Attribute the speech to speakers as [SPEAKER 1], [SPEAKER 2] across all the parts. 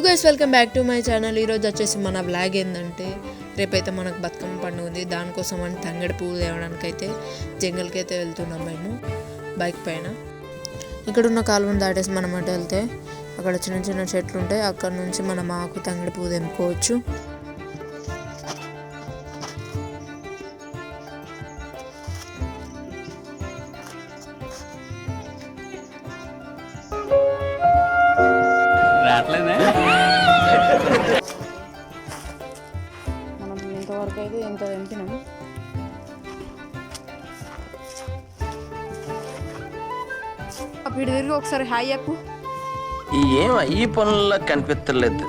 [SPEAKER 1] Guys welcome back to my channel. ఈరోజు వచ్చేసి మన వ్లాగ్ ఏంటంటే రేపైతే మనకు బతుకమ్మ పండుగ ఉంది. దానికోసం అని తంగడి పువ్వు తేవడానికి అయితే జంగల్కి అయితే వెళ్తున్నాం మేము బైక్ పైన. ఇక్కడ ఉన్న కాలువను దాటేసి మనం అటు వెళ్తే అక్కడ చిన్న చిన్న చెట్లు ఉంటాయి. అక్కడ నుంచి మనం ఆకు తంగడి పువ్వు తెంపుకోవచ్చు.
[SPEAKER 2] మనం ఇంతవరకు అయితే ఎంత తెంపినాము. అప్పుడు తిరిగి ఒకసారి హాయ్ చెప్పు.
[SPEAKER 3] ఏం ఈ పనుల్లో కనిపించలేదు.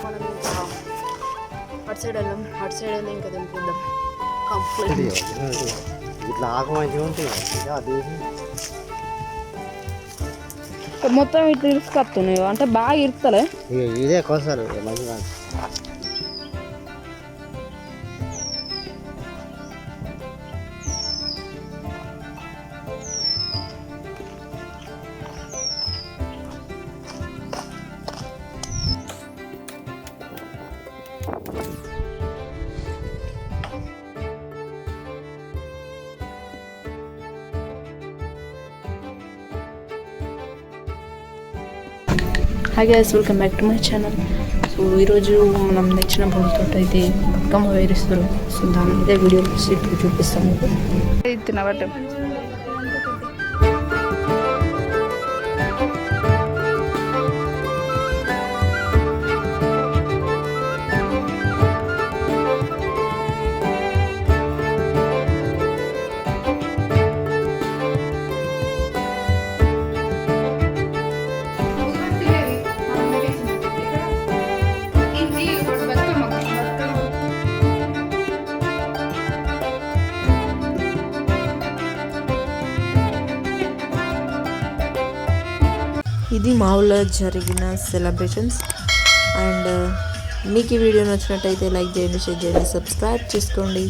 [SPEAKER 2] మనం ఇంకా అటు సైడ్ వెళ్ళాం, అటు సైడ్ వెళ్ళి ఇంకా తెంపుద్దాం. కంప్లీట్
[SPEAKER 4] ఇట్లా ఆకు మంచిగా ఉంటుంది.
[SPEAKER 2] మొత్తం ఇట్లా ఇరుసుకొస్తున్నాయి అంటే బాగా ఇరుకుతలే.
[SPEAKER 4] ఇదే కోసారు మంచిగా.
[SPEAKER 2] Hi guys, welcome back to my channel. So ఈరోజు మనం తెచ్చిన పూలతో అయితే బతుకమ్మ వేరిస్తారు. సో దాని మీద వీడియో చూపిస్తాము. తినబట్టే
[SPEAKER 1] ఇది మా ఊళ్ళో జరిగిన సెలబ్రేషన్స్. అండ్ మీకు ఈ వీడియో నచ్చినట్టయితే లైక్ చేయండి, షేర్ చేయండి, సబ్స్క్రైబ్ చేసుకోండి.